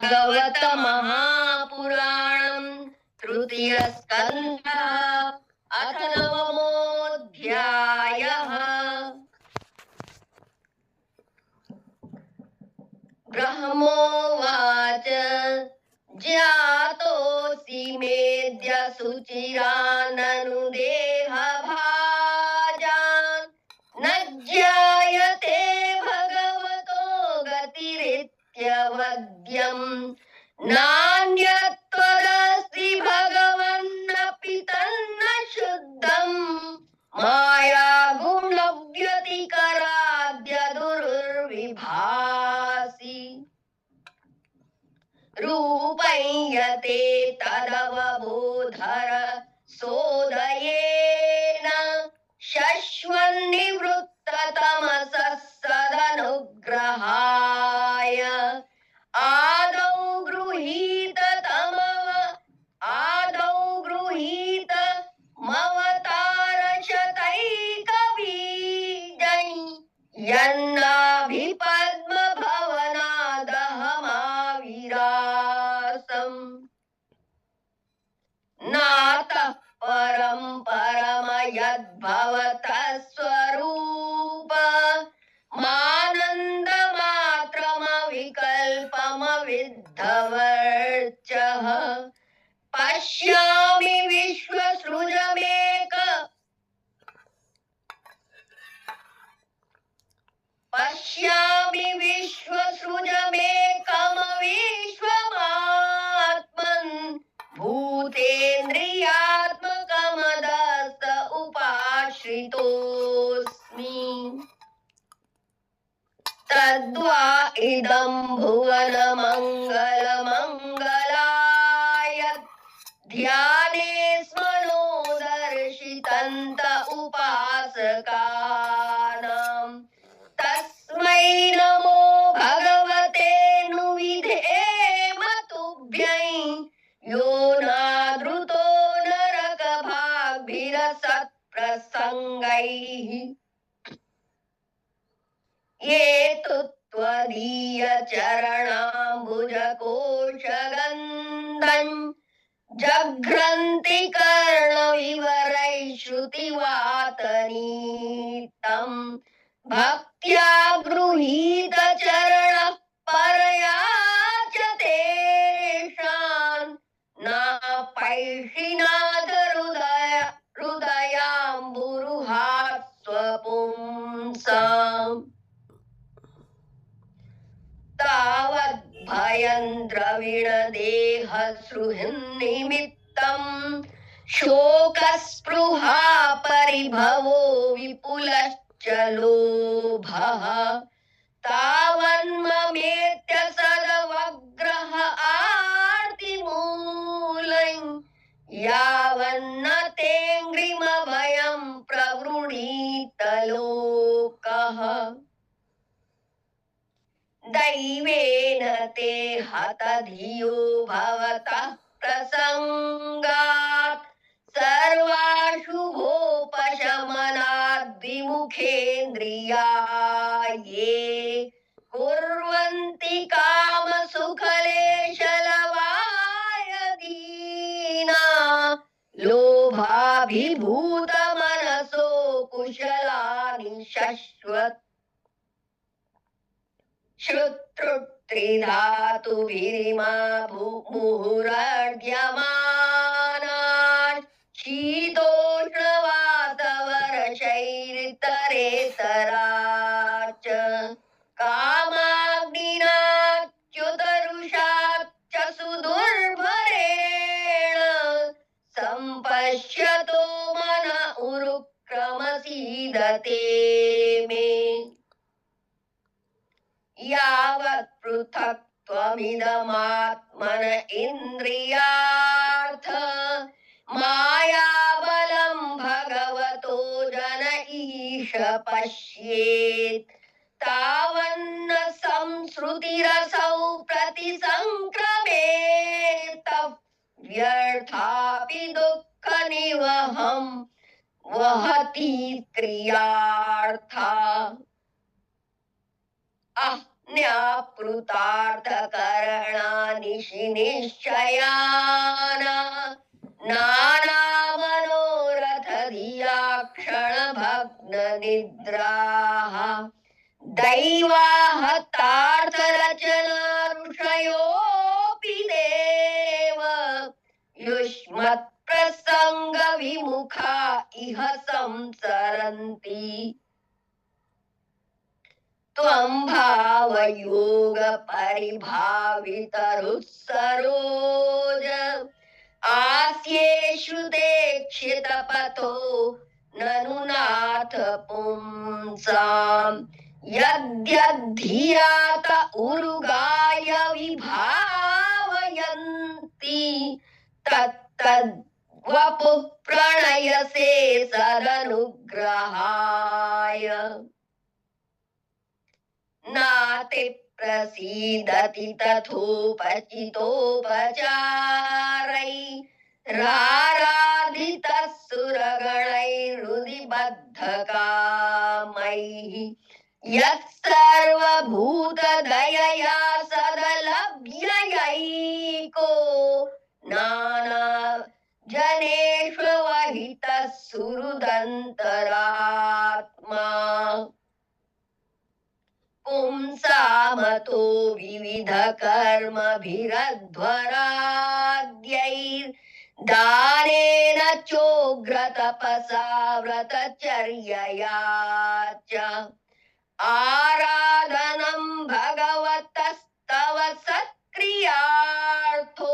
भागवत महापुराणं तृतीय स्कन्धः अथ नवमोऽध्यायः। ब्रह्मोवाच ज्ञातोऽसि मेद्य सुचिराननुदेहभाजान् न ज्ञायते भगवतो गतिरित्यवद्यम् नान्यत्वदस्ति भगवन्नपि तन्न शुद्धम् माया गुणव्यतिकराद्य दुर्विभासि रूपं यते तदवबोधर सोदयेन शश्वन्निवृत्ततमसः सदनुग्रहाय आदौ गृहीत मवतारशतैकबीजै यन्नाभिपद्मभवनादहमाविरासम् नातः परं परमयद्भवतः स्वरूप मानन्दमात्रमविकल्पमविद्धवर्चः पश्यामि विश्वसृजमेकमविश्वमात्मन् भूतेन्द्रियात्मकमदस्त उपाश्रितोऽस्मि तद्वा इदं भुवनमङ्गलमङ्गलाय ध्याने स्मनोदर्शितन्त उपासकानां तस्मै नमो भगवते नुविधेम तुभ्यं यो नादृतो नरकभाग्भिरसत्प्रसङ्गैः ये तु त्वदीयचरणाम्बुजकोशगन्धं जघ्रन्ति कर्णविवरैः श्रुतिवातनीतं भक्त्या गृहीतचरणः परया च तेषां नापैषिनाथ हृदयाम्बुरुहात् स्वपुंसाम् तावद्भयं द्रविणदेहसृहन्निमित्तं शोकस्पृहा परिभवो विपुलश्च लोभः तावन्ममेत्य सदवग्रह आर्तिमूलं यावन्न तेऽङ्घ्रिमभयं प्रवृणीत लोकः दैवेन ते हतधियो भवतः प्रसङ्गात् सर्वाशुभोपशमनाद्विमुखेन्द्रिया ये कुर्वन्ति कामसुखलेशलवायदीना लोभाभिभूतमनसो कुशलानि शश्वत् श्रुत्रुत्रिधातुभिरिमा मुहुरर्घ्यमानाः शीतोष्णवातवर्षैरितरेतरा च कामाग्निनाच्युतरुषाच्च सुदुर्भरेण सम्पश्यतो मन उरुक्रमसीदते मे यावत् पृथक्त्वमिदमात्मन इन्द्रियार्थ मायाबलं भगवतो जन ईश पश्येत् तावन्न संसृतिरसौ प्रतिसङ्क्रमेत व्यर्थापि दुःखनिवहं वहति क्रियार्था न्यापृतार्थकरणानिशि निश्चयाना नानामनोरथधिया क्षणभग्ननिद्राः दैवाहतार्थरचना ऋषयोऽपि देव युष्मत्प्रसङ्गविमुखा इह संसरन्ति त्वं भावयोगपरिभावितरुः सरोज आस्येषु देक्षितपथो ननु नाथ पुंसाम् यद्यद्धियात उरुगाय विभावयन्ति तत्तद्वपुः प्रणयसे सदनुग्रहाय नाति प्रसीदति तथोपचितोपचारै राराधितः सुरगणैर्हृदि बद्धकामैः यः सर्वभूतदयया सदलभ्ययैको नाना जनेषु वहितः सुहृदन्तरात्मा पुंसामतो विविध कर्मभिरध्वराद्यैर्दानेन चोग्रतपसा व्रतचर्यया च आराधनं भगवतस्तव सत्क्रियार्थो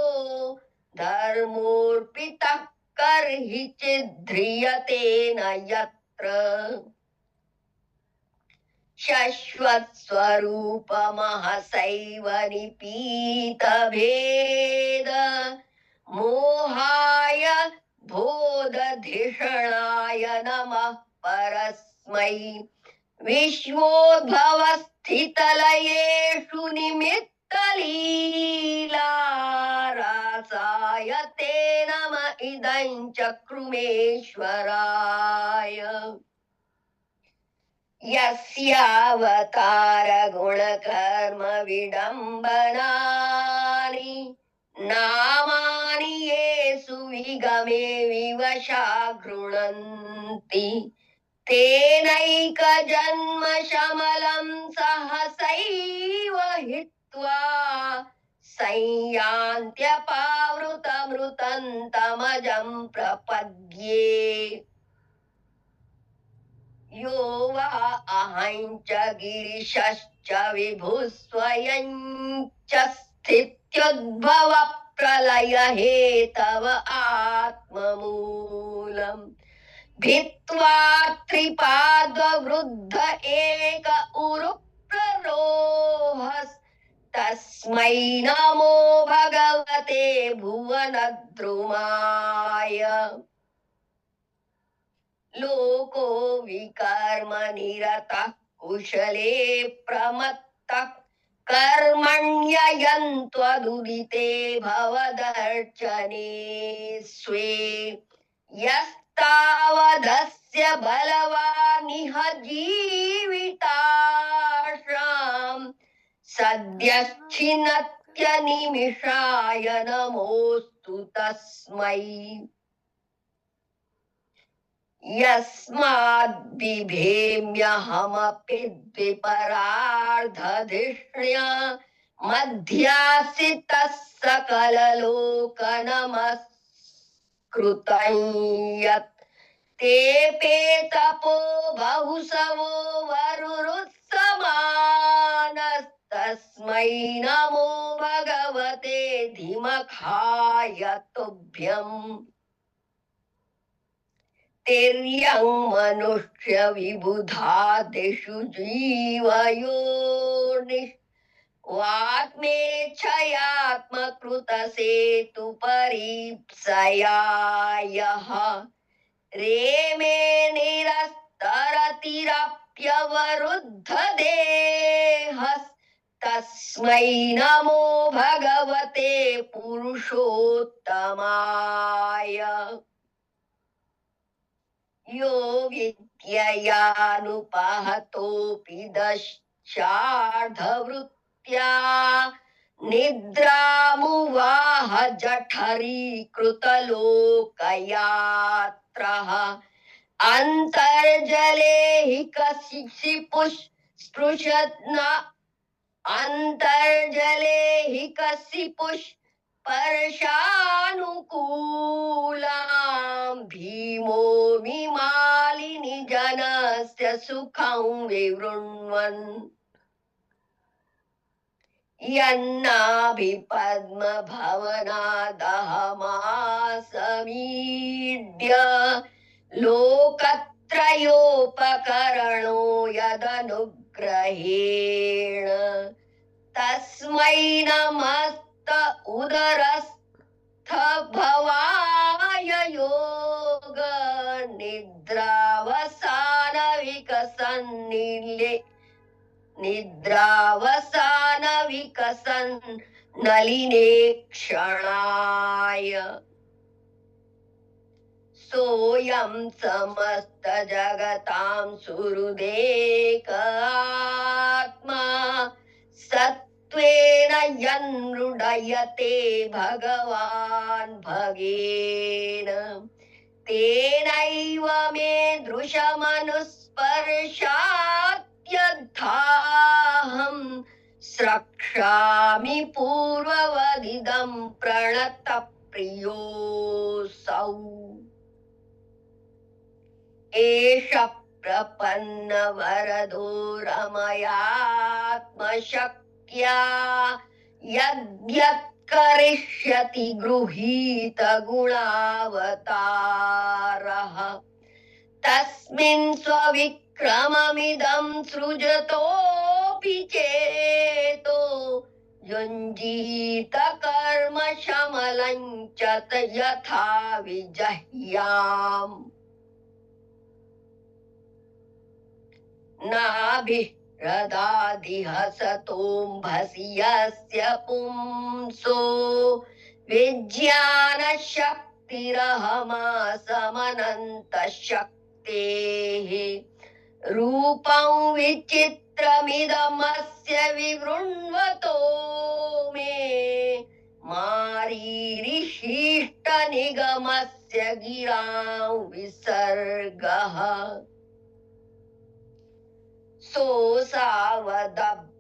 धर्मोऽर्पितः कर्हि चिद्ध्रियते न यत्र शश्वत्स्वरूपमहसैव निपीतभेद मोहाय बोधधिषणाय नमः परस्मै विश्वोद्भवस्थितलयेषु निमित्तलीलारासाय ते नम इदं चक्रुमेश्वराय यस्यावतार गुणकर्म विडम्बनानि नामानि येषु विगमे विवशा गृह्णन्ति तेनैकजन्म शमलं सहसैव हित्वा संयान्त्यपावृतमृतं तमजं प्रपद्ये यो वा अहं च गिरिशश्च विभुः स्वयं च स्थित्युद्भव प्रलय हेतव आत्ममूलम् भित्त्वा त्रिपादवृद्ध एक उरुप्ररोहस् तस्मै नमो भगवते भुवनद्रुमाय लोको विकर्म निरतः कुशले प्रमत्तः कर्मण्ययन्त्वदुदिते भवदर्चने स्वे यस्तावदस्य बलवानिह जीविताश्राम् सद्यश्चिनत्यनिमिषाय नमोऽस्तु तस्मै यस्माद्बिभेम्यहमपि द्विपरार्धधिष्ण्या मध्यासितः सकललोकनमस्कृतं यत् तेऽपि तपो बहुसवो वरुरुत्समानस्तस्मै नमो भगवते धीमखाय तुभ्यम् तिर्यं मनुष्य विबुधादिषु जीवयोनिष्वात्मेच्छयात्मकृतसेतु परीप्सया यः रेमे निरस्तरतिरप्यवरुद्धदेहस्तस्मै नमो भगवते पुरुषोत्तमाय यो विद्ययानुपहतोऽपि शार्धवृत्त्या निद्रामुवाह जठरीकृतलोकयात्रः अन्तर्जले हि कशिपुः स्पृशन् अन्तर्जले हि कशिपुः स्पर्शानुकूलां भीमो विमालिनि जनस्य सुखं विवृण्वन् यन्नाभिपद्मभवनादहमासमीड्य लोकत्रयोपकरणो यदनुग्रहेण तस्मै नमस्त उदरस्थ भवाय योग निद्रावसान विकसन् नलिने क्षणाय सोऽयं समस्त जगतां सुहृदेक आत्मा सत्त्वेन यन्मृडयते भगवान् भगेन तेनैव मे दृशमनुस्पर्शात्यथाहं स्रक्ष्यामि पूर्ववदिदं प्रणतप्रियोऽसौ एष प्रपन्नवरदो रमयात्मशक्त्या यद्यत् करिष्यति गृहीतगुणावतारः तस्मिन् स्वविक्रममिदं सृजतोऽपि चेतो युञ्जीत कर्म शमलं च यथा विजह्याम् नाभिहृदादिहसतोऽम्भसि यस्य पुंसो विज्ञानशक्तिरहमासमनन्तशक्तेः रूपं विचित्रमिदमस्य विवृण्वतो मे मारीरिशिष्टनिगमस्य गिरां विसर्गः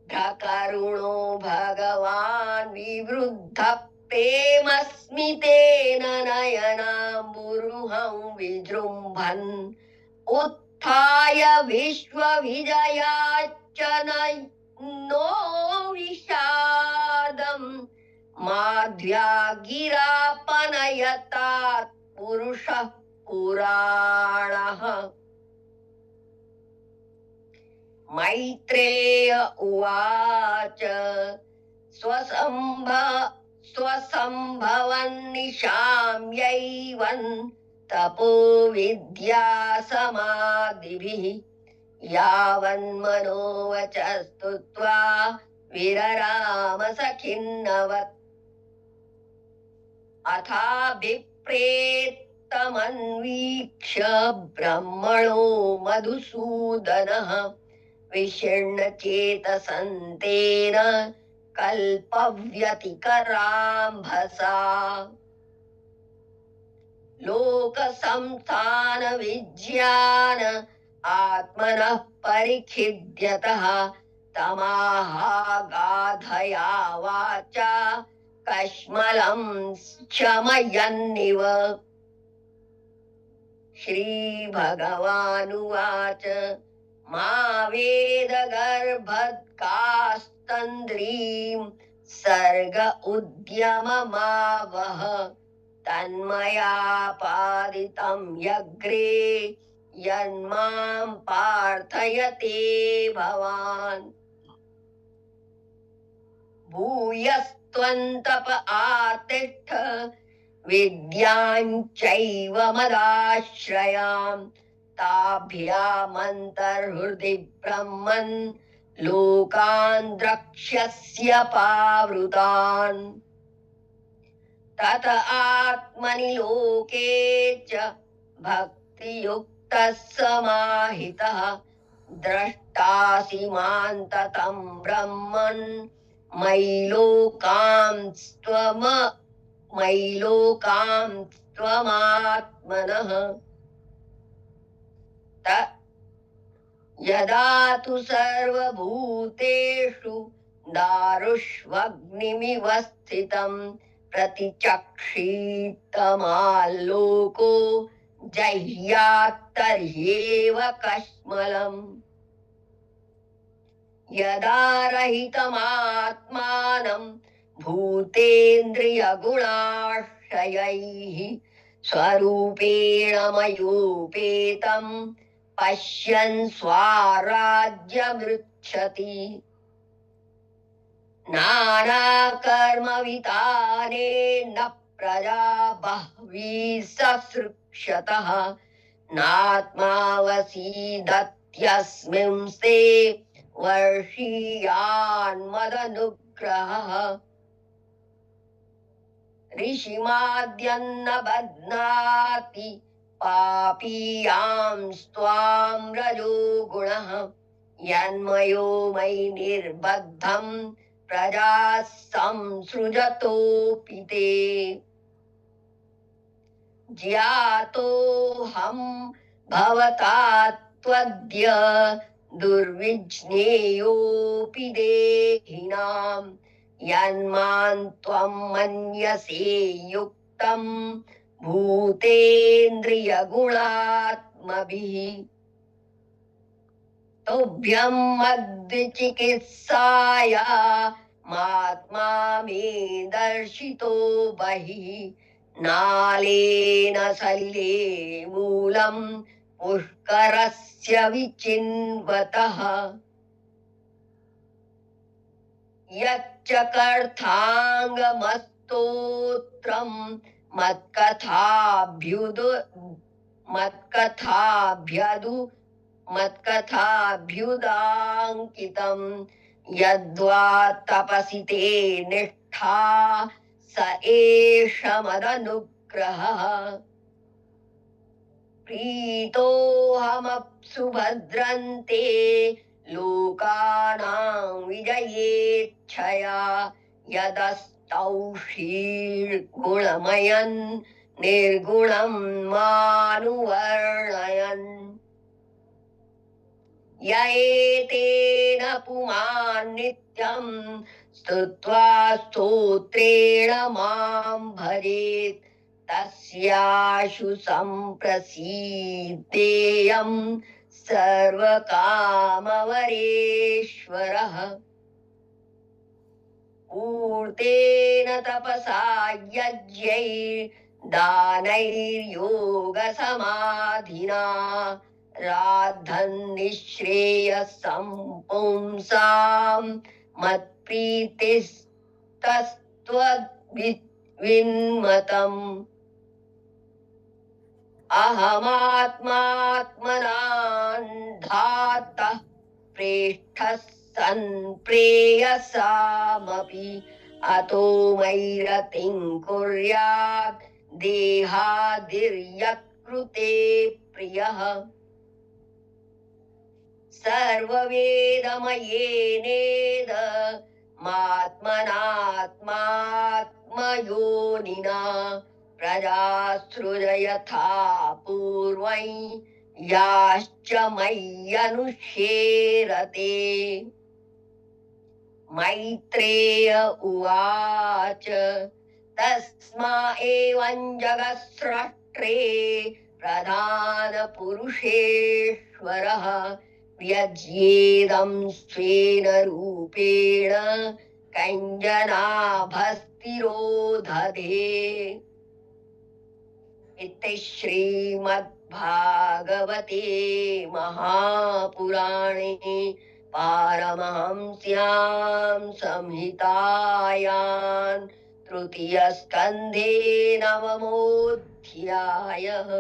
सोऽसावदभ्रकरुणो भगवान् विवृद्ध प्रेमस्मितेन नयनाम्बुरुहं विजृम्भन् उत्थाय विश्वविजयाच्च नो विषादम् माध्व्यागिरापनयतात् पुरुषः पुराणः मैत्रेय उवाच स्वसंभवन्निशाम्यैवन् तपो विद्यासमाधिभिः यावन्मनोवचस्तुत्वा विरराम सखिन्नवत् अथाभिप्रेत्तमन्वीक्ष्य ब्रह्मणो मधुसूदनः विषण्णचेतसन्तेन कल्पव्यतिकराम्भसा लोकसंस्थानविज्ञान आत्मनः परिखिद्यतः तमाहागाधया वाचा कश्मलं शमयन्निव श्रीभगवानुवाच मा वेदगर्भकास्तन्द्रीं सर्ग उद्यममावह तन्मयापादितं यग्रे यन्मां पार्थयते भवान् भूयस्त्वन्तप आतिष्ठ विद्यां चैव मदाश्रयां ताभ्यामन्तर्हृदि ब्रह्मन् लोकान् द्रक्ष्यस्य पावृतान् तत आत्मनि लोके च भक्तियुक्तः समाहितः द्रष्टासि मां ततं ब्रह्मन् मयि लोकां त्वमात्मनः यदा तु सर्वभूतेषु दारुष्वग्निमिव स्थितं प्रतिचक्षीतमाल्लोको जह्यात्तर्ह्येव कश्मलम् यदा रहितमात्मानं भूतेन्द्रियगुणाश्रयैः स्वरूपेण मयोपेतं पश्यन् स्वाराज्यमृच्छति नानाकर्मवितानेन प्रजा बह्वीः ससृक्षतः नात्मावसीदत्यस्मिंस्ते वर्षीयान्मदनुग्रहः ऋषिमाद्यन्न बध्नाति पापीयां स्वां रजो गुणः यन्मयो मयि निर्बद्धं प्रजाः संसृजतोऽपि ते ज्ञातोऽहं भवता त्वद्य दुर्विज्ञेयोऽपि देहिनां यन्मां त्वं मन्यसे युक्तं भूतेन्द्रियगुणात्मभिः तुभ्यं मद्विचिकित्साय मात्मा मे दर्शितो बहिः नालेन सलिले मूलं पुष्करस्य विचिन्वतः यच्चकर्थाङ्गमस्तोत्रं मत्कथाभ्युदाङ्कितं यद्वा तपसि ते निष्ठा स एष मदनुग्रहः प्रीतोऽहमप्सु भद्रन्ते लोकानां विजयेच्छया यदस्तौषीर्गुणमयन् निर्गुणं मानुवर्णयन् य एतेन पुमान् नित्यं स्तुत्वा स्तोत्रेण मां भजेत् तस्याशु सम्प्रसीदेयं सर्वकामवरेश्वरः पूर्तेन तपसा यज्ञैर्दानैर्योगसमाधिना राद्धन्निःश्रेयसं पुंसां मत्प्रीतिस्तस्त्वद्विन्मतम् अहमात्मात्मनान्धातः प्रेष्ठः सन् प्रेयसामपि अतो मयि रतिं कुर्यात् देहादिर्यकृते प्रियः सर्ववेदमयेनेद मात्मनात्मात्मयोनिना प्रजासृजयथा पूर्वं याश्च मय्यनुष्येरते मैत्रेय उवाच तस्मा एवं जगत्स्रष्टे प्रधानपुरुषेश्वरः व्यज्येदं स्वेन रूपेण कञ्जनाभस्तिरोधधे इति श्रीमद्भागवते महापुराणे पारमहंस्यां संहितायां तृतीयस्कन्धे नवमोऽध्यायः।